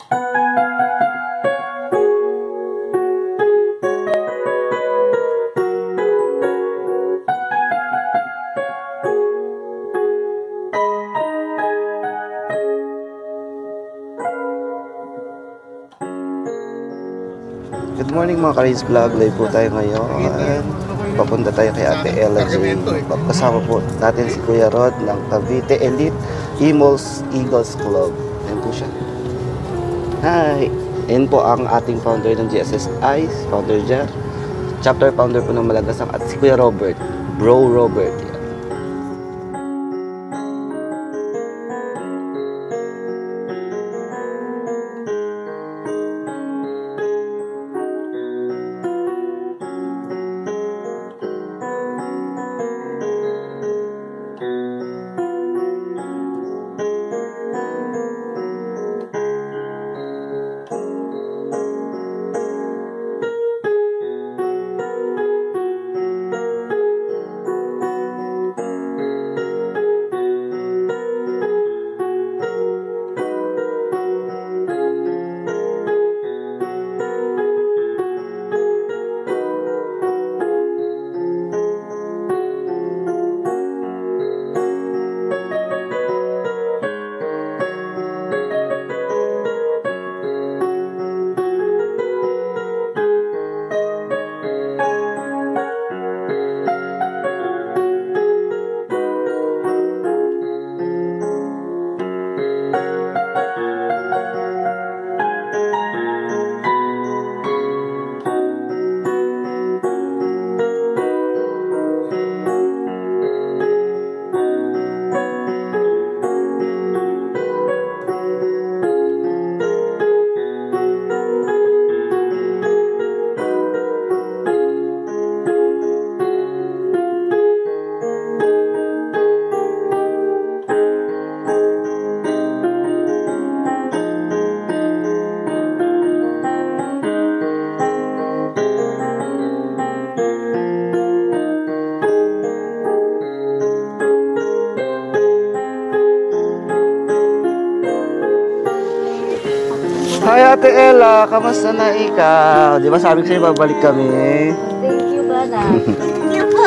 Good morning mga Ka-Rides Vlog, live po tayo ngayon. Papunta tayo kay Ate Ella J. Kasama po natin si Kuya Rod ng Cavite Elite Eagles Club. Ayan po siya. Hi! Ayan po ang ating founder ng GSSI, Founder Jar. Chapter founder po ng Malagasang at si Kuya Robert, Bro Robert. Hi Ate Ella, kamusta na ikaw? Di ba sabi ko sa'yo babalik kami? Thank you, Bana. Thank you po.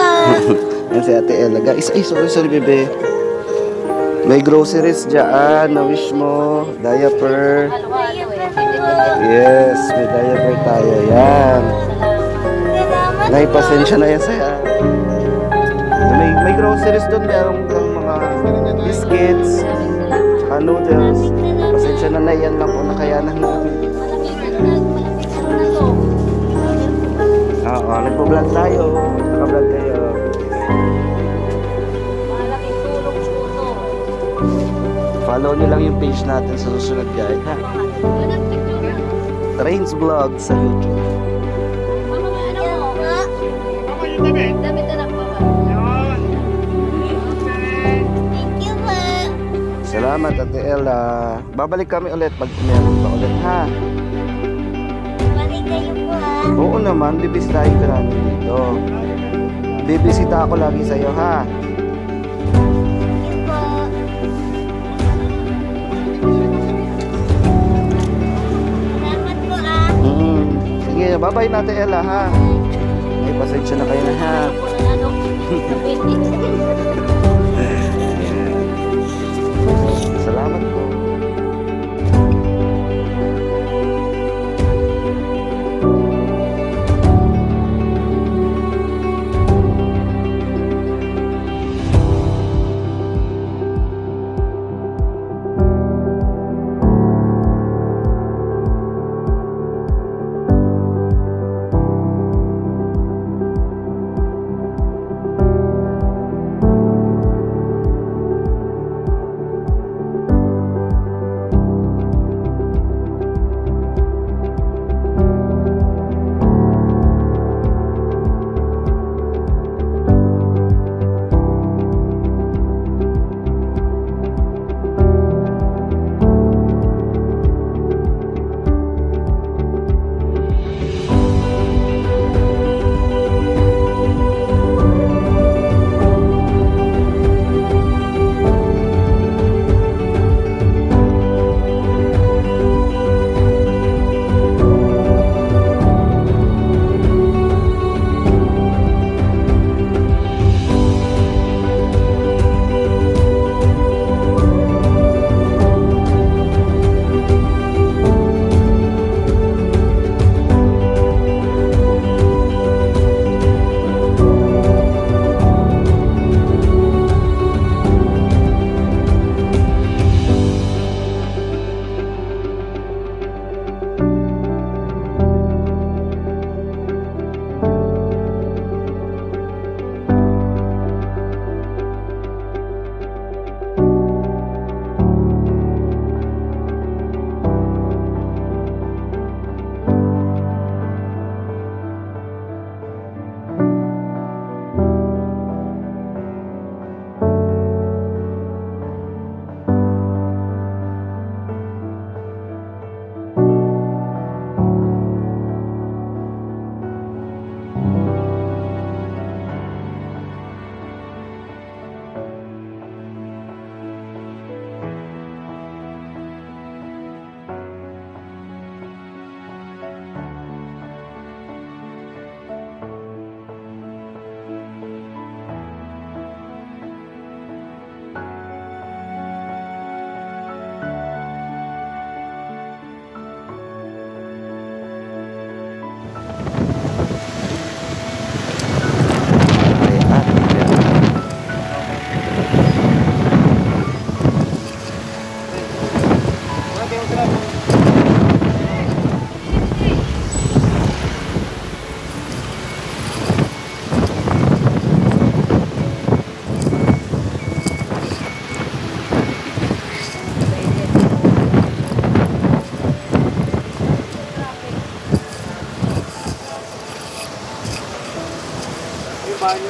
Yan si Ate Ella. Guys, ay sorry bebe. May groceries dyan na wish mo. Diaper. Yes, may diaper tayo. Yan. Naipasensya na yan sa'yo. May groceries doon. Meron kang mga biscuits. Tsaka noodles. Pasensya na yan lang po nakayanan namin. Oo, nagpo-vlog tayo. Naka-vlog kayo. Malaking tulong po. Follow nyo lang yung page natin sa susunod guys. Ha? Trains Vlog sa YouTube. Damit anak pa ba? Thank you po. Salamat Ate Ella. Babalik kami ulit pag meron pa ulit ha. Balik kayo po ha. Oo naman, bibisitahin ka namin dito. Bibisita ako lagi sa'yo ha. Thank you po. Salamat po ah. Sige, bye-bye na Ate Ella ha. Ay, pasensya na kayo na ha. Salamat po.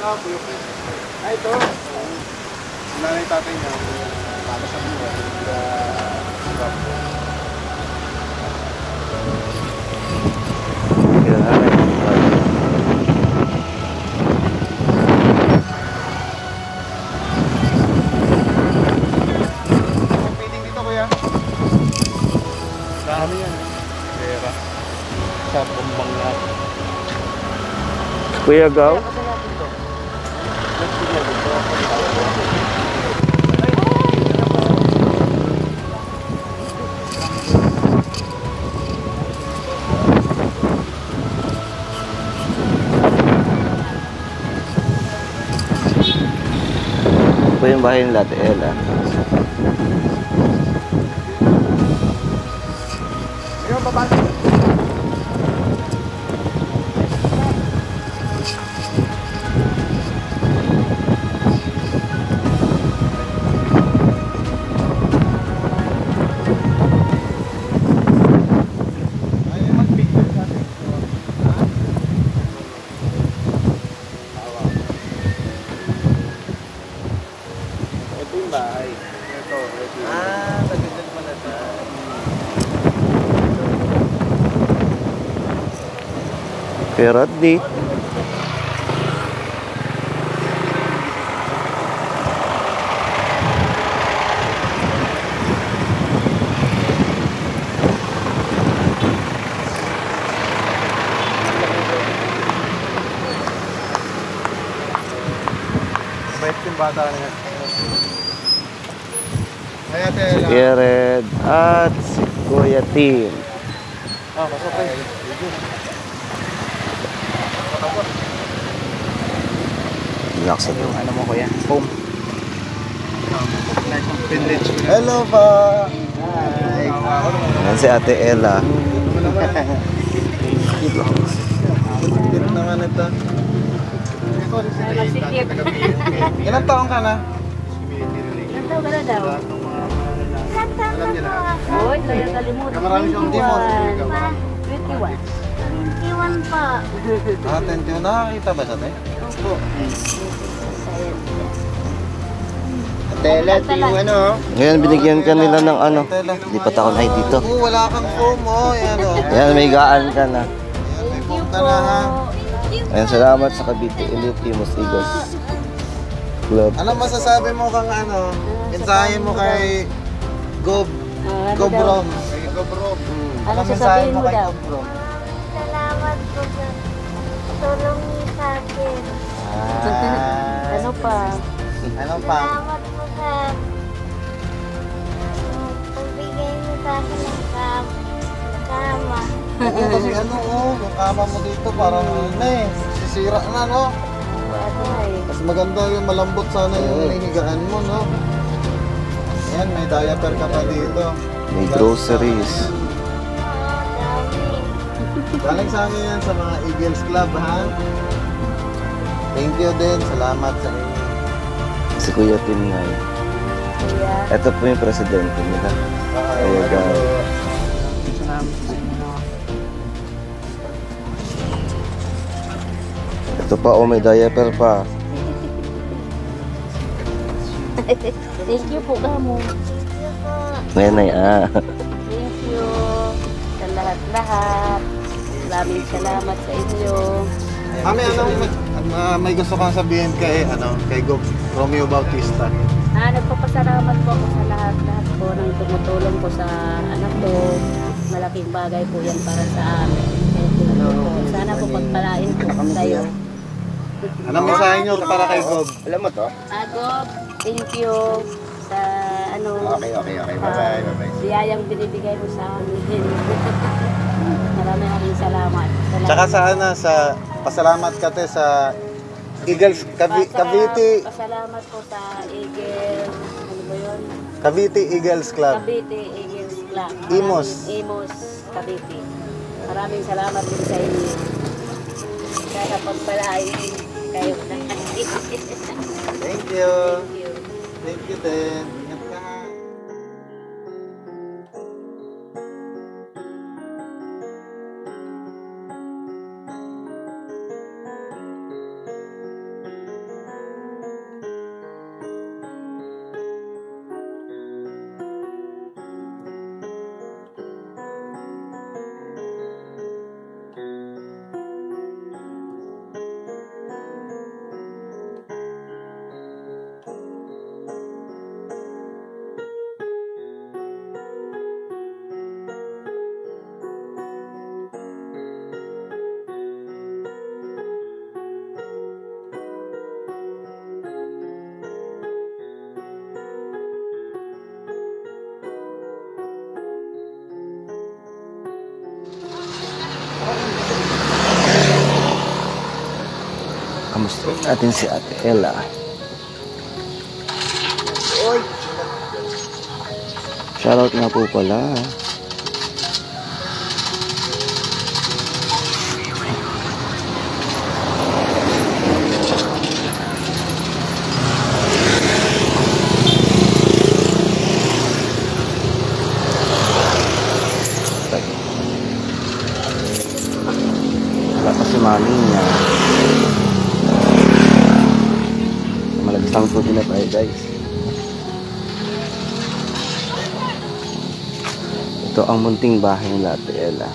ito. Nanay tatay niya. Para sa buhay. Feeding dito kuya. Dami yan. Pera. Sa bumbang lahat. Kuya Gaw? Ito po yung bahay ng Ate Ella. Ayun, baba. Ito yung bahay. Ito. Tagilan mo na siya. Kuya Rodney. Bait yung bata niya. Ay, ate, Si Kuya Red at si Kuya Tim. pasok kayo. Relax na to. Ano mo kuya? Home. Hello pa. Hi. Yan si Ate Ella. Cute naman ito. Ilang taong ka na? Ilan taon ka na daw? Ilan taon na po ako? Uy, kaya kalimutan. Marami siyang demon. 21. 21 po. Thank you. Nakakita ba sa te? Opo. Tela, yung ano? Ngayon binigyan ka nila ng ano. Lipat ako na dito. Oo, wala kang foam, oh. Yan, oh. Yan, may gaan ka na. Yan, may foam ka na, ha? Ayan, salamat sa Cavite Elite Imos Eagles Club. Ano masasabi mo kang ano? Mensahe mo kay Gob Gobrom. Kay Gobrom. Ano mensahe sasabihin mo kay daw? Gobrom? Salamat po sa tulong niyo sa akin. Ano pa? Ano pa? Salamat po sa pagbigay niyo sa akin ng kama. Oo, kasi ano, oh, yung kama mo dito parang ano eh, sisira na, no? Ano eh? Mas maganda yung malambot sana yung hinigaan mo, no? Yan, may diaper ka pa dito. May groceries. Oo, dami. Galing sa amin yan sa mga Eagles Club, ha? Thank you din. Salamat sa inyo. Si Kuya Tim nga. Kuya. Ito po yung presidente nila. Kuya Gaw. Ito pa, oh, may diaper pa. Thank you po, Gamo. Thank you po. Ngayon ay, Thank you sa lahat-lahat. Maraming salamat sa inyo. Mami, may gusto kang sabihin kay, kay Romeo Bautista. Nagpapasalamat po ako sa lahat-lahat po ng tumutulong po sa anak ko. Malaking bagay po yan para sa amin. Thank you po. Sana po pagpalain po kayo. Anong mensahe nyo para kay Gob? Alam mo to? Agob, thank you sa Okay. Bye-bye. biyayang binibigay mo sa amin. Maraming salamat. Tsaka sa pasalamat ka te sa Eagles, Cavite, Pasalamat po sa Eagle, ano ba yun? Cavite Eagles Club. Cavite Eagles Club. Imos. Imos, Cavite. Maraming salamat din sa inyo. Sana pagpalain kayo na. Thank you. Thank you. Thank you din. Ingat ka. Kamusta natin si Ate Ella? Shoutout nga po pala. Wala pa si mami niya. Malagisang food na tayo guys. Ito ang munting bahay ng Ate Ella.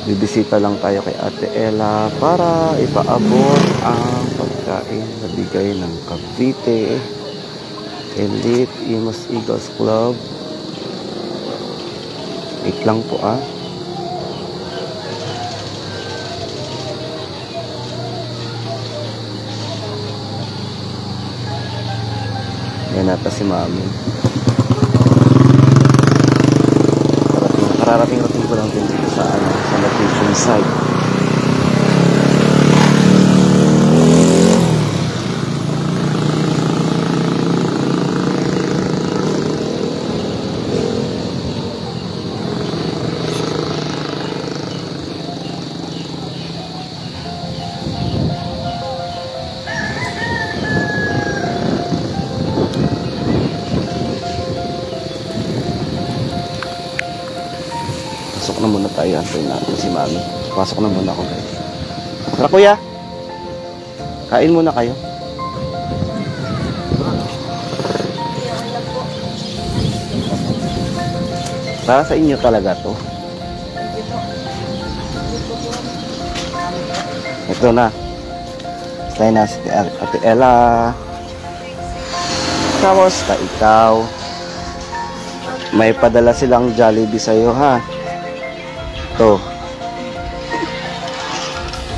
Bibisita lang tayo kay Ate Ella para ipaabot ang pagkain na bigay ng Cavite Elite Imos Eagles Club. Wait lang po Yan nata si Mami. Kararating-rating ko lang din dito sa location site. Pasok na muna tayo. Antayin natin si Mami. Pasok na muna ako guys. Tara kuya. Kain muna kayo. Para sa inyo talaga to. Ito na. Stay na si Ate Ella. Kamusta ikaw? May padala silang Jollibee sa'yo ha. Ito.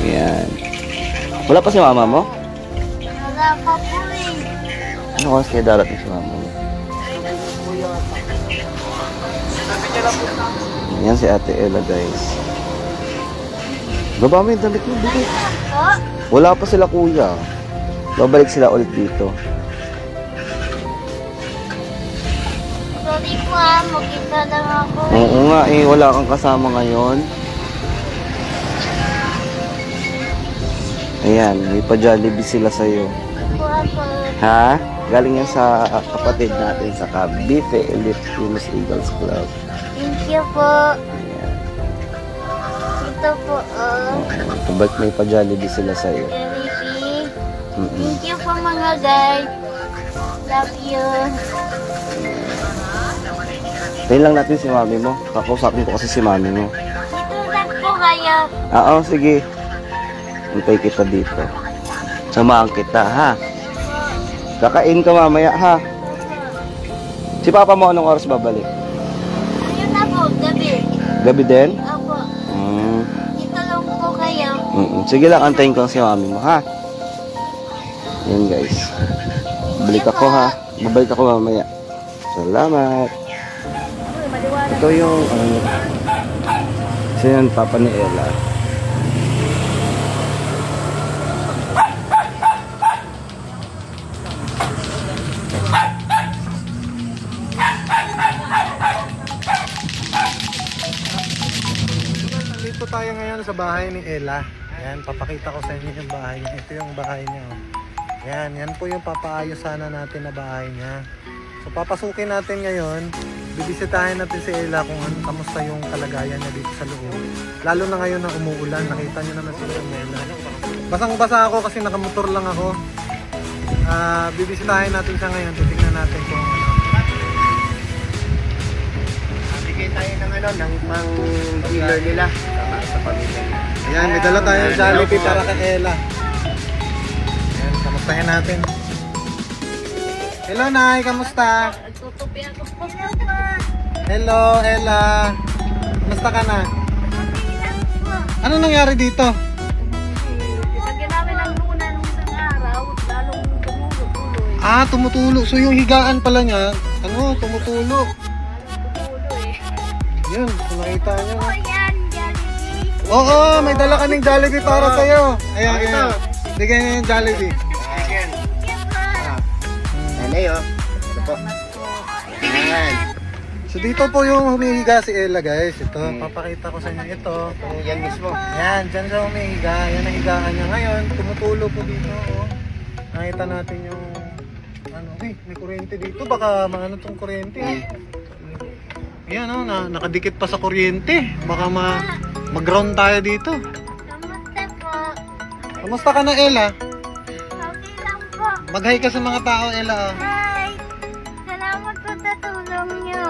Yan. Wala pa si mama mo? Wala pa po eh. Ano kasi kaya darating si mama mo? Yan si Ate Ella guys. Baba mo yung damit mo, bigay. Wala pa sila kuya. Babalik sila ulit dito. Sorry po magkita lang ako. Oo nga wala kang kasama ngayon. Ayan, may pa-Jollibee sila sa'yo. Po ako. Ha? Galing yan sa kapatid natin sa Cavite Elite Imos Eagles Club. Thank you po. Ayan. Ito po Ba't may pa-Jollibee sila sa'yo? Jollibee. Thank you po mga guys. Love you. Tayo lang natin si mami mo. Kakausapin ko kasi si mami mo. Dito lang po kayo. Oo, sige. Antay kita dito. Samahan kita, ha? Kakain ka mamaya, ha? Si papa mo anong oras babalik? Ayun na po, gabi. Gabi din? Opo. Dito lang po kayo. Sige lang, antayin ko lang si mami mo, ha? Yan, guys. Balik ako, ha? Babalik ako mamaya. Salamat. Ito yung, kasi yan, papa ni Ella. Dito tayo ngayon sa bahay ni Ella. Ayan, papakita ko sa inyo yung bahay niya. Ito yung bahay niya. Ayan, yan po yung papaayos sana natin na bahay niya. So papasukin natin ngayon. Bibisitahin natin si Ella kung kamusta yung kalagayan niya dito sa loob. Lalo na ngayon na umuulan. Nakita niyo naman sila umuulan. Basang-basa ako kasi nakamotor lang ako. Bibisitahin natin siya ngayon. Titignan natin kung Bigay tayo ng ng dealer nila sa pamilya. ayan, may dala tayong Jollibee para kay Ella. Ayan, kamustahin natin. Hello, Nay. Kamusta? Tutupi ako po. Hello, Ella. Kamusta ka na? Ano nangyari dito? Lagyan namin ng luna nung Ah, tumutulo. So yung higaan pala niya, ano, tumutulo. Yun, kung nakita niyo. Oh, yan, Jollibee. Oo, may dala kaming Jollibee para sa'yo. Ayan, Ito. ayan. Bigyan niyo yung Jollibee. Chicken. Yan po. Nanay, oh. Ito po. Yan. So dito po yung humihiga si Ella, guys. Ito, papakita ko sa inyo ito. Yan mismo. Yan, dyan siya humihiga. Yan ang higaan niya ngayon. Tumutulo po dito. Oh. Nakita natin yung ano, may kuryente dito. Baka maano tong kuryente. Yan oh, nakadikit pa sa kuryente. Baka mag-ground tayo dito. Kamusta po? Kamusta ka na, Ella? Okay lang po. Mag-hi ka sa mga tao, Ella. Oh. Hi. Salamat po sa tulong niyo.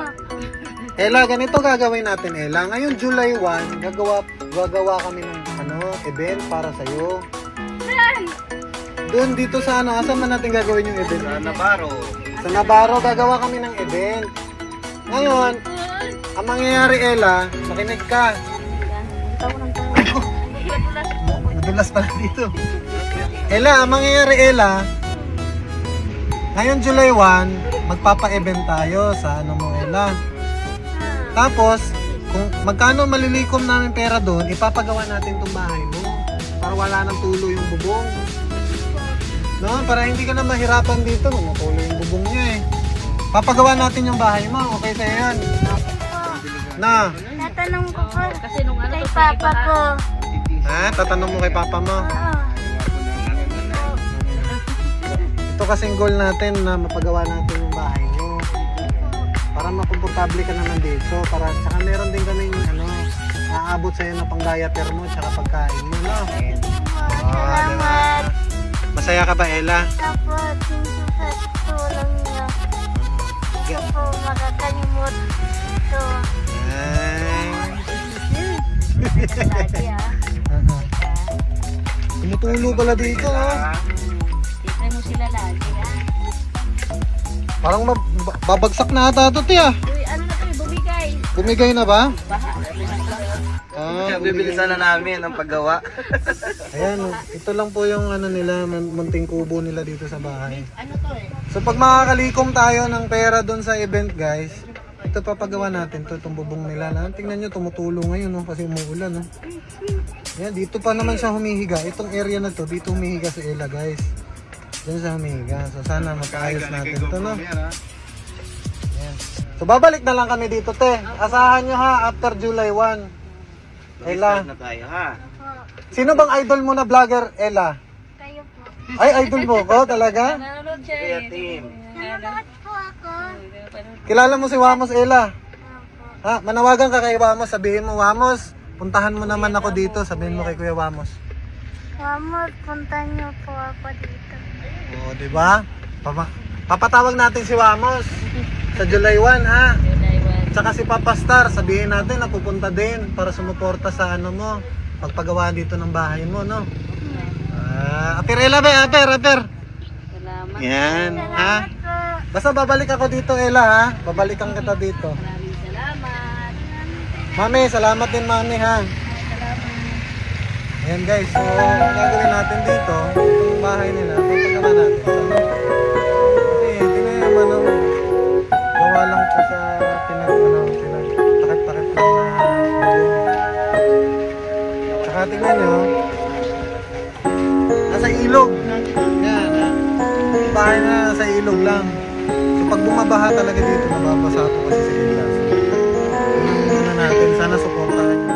Ella, ganito gagawin natin, Ella. Ngayon, July 1, gagawa kami ng event para sa'yo. Saan? Doon dito sa ano, asan man natin gagawin yung event? Sa Navarro. Sa Navarro, gagawa kami ng event. Ngayon, ang mangyayari, Ella, makinig ka. Madulas pala dito. Ella, ang mangyayari, Ella, ngayon July 1, magpapa-event tayo sa ano mo, Ella. Tapos, kung magkano malilikom namin pera doon, ipapagawa natin itong bahay mo. Para wala nang tulo yung bubong. No? Para hindi ka na mahirapan dito. Matulo yung bubong niya eh. Papagawa natin yung bahay mo. Okay sa'yo yan. Na. Tatanong ko po Kasi nung ano kay to, papa ko. Ha? Tatanong mo kay papa mo. Oo. Ito kasing goal natin na mapagawa natin yung bahay nyo. Para makomportable ka naman dito. Para, tsaka meron din kaming aabot sa'yo na pang-diaper mo tsaka pagkain mo. No? Salamat. Masaya ka ba, Ella? Apo, thank you sa tulong niyo. Hindi ko po makakalimot ito. Ay. lagi ah. Tumutulo pala dito. Oh. Tignan mo sila lagi ah. Parang babagsak na ata ito, tiya. Uy, ano na to, bumigay. Bumigay na ba? Baha. Bibilisan na namin ang paggawa. Ayan, ito lang po yung ano nila, munting kubo nila dito sa bahay. Ano to eh? So pag makakalikom tayo ng pera doon sa event, guys, ito papagawa natin to, itong bubong nila. Tingnan nyo, tumutulo ngayon, no? Kasi umuulan. No? Ayan, dito pa naman siya humihiga. Itong area na to, dito humihiga si Ella, guys. Diyan siya humihiga. So sana mapaayos natin ito, no? Ayan. So babalik na lang kami dito, te. Asahan nyo ha, after July 1. Ella. Na tayo, ha? Sino bang idol mo na vlogger, Ella? Kayo po. Ay, idol mo ko talaga? Nanonood siya Kaya eh. team. Nanonood po ako. Kilala mo si Wamos, Ella? Opo. Ha, manawagan ka kay Wamos, sabihin mo, Wamos, puntahan mo naman ako dito, sabihin mo kay Kuya Wamos. Mama, punta niyo po ako dito. Oo, di ba? Papatawag natin si Wamos sa July 1, ha? Tsaka si Papa Star, sabihin natin na pupunta din para sumuporta sa ano mo, pagpagawa dito ng bahay mo, no? Aper, Ella ba? Aper. Salamat. Yan, ha? Salamat po. Basta babalik ako dito, Ella, ha? Babalikan kita dito. Maraming salamat. Mami, salamat din, Mami, ha? Ayan, guys. So, ang gagawin natin dito, itong bahay nila, pagpagawa natin. Kasi, tingnan naman ang gawa lang po sa pinagtakip-takip lang na bubong. Tsaka tingnan nyo, nasa ilog. Yan, ha? Yung bahay na nasa ilog lang. So, pag bumabaha talaga dito, nababasa po kasi sa ilog. So, yun natin, sana supportahan nyo.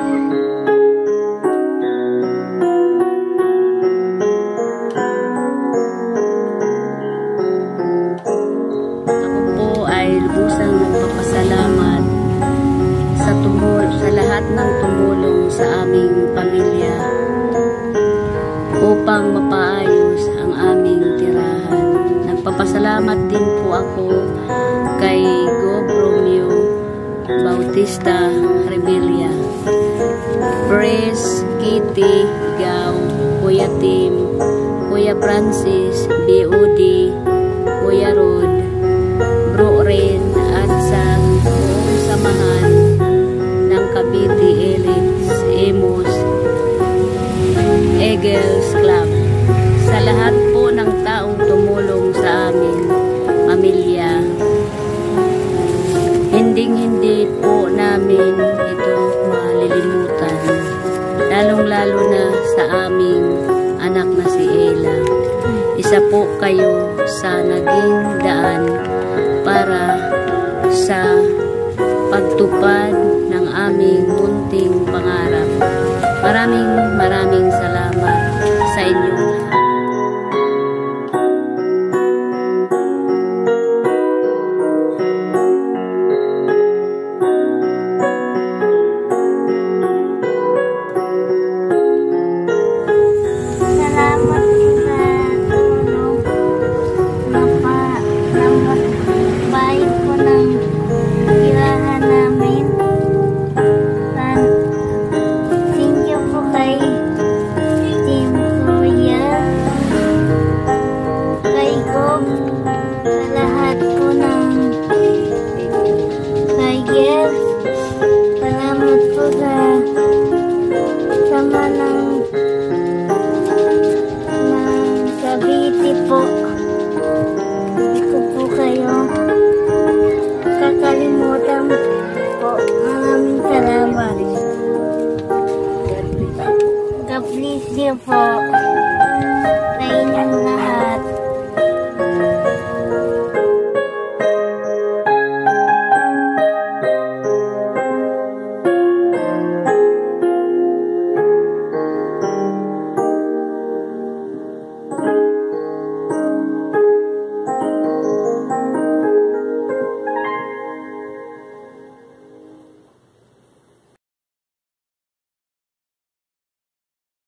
Ako po ay lubusang nagpapasalamat sa lahat ng tumulong sa aming pamilya upang mapaayos ang aming tirahan. Nagpapasalamat din po ako kay Gob Romeo Bautista Rebilla, Pres Kitty Gaw, Kuya Tim, Kuya Francis, BOD, Kuya Rod, Bro Ren at sa buong samahan ng Cavite Elites Emos Eagles Club. Sa lahat po ng taong tumulong sa amin, isa po kayo sa naging daan para sa pagtupad ng aming munting pangarap.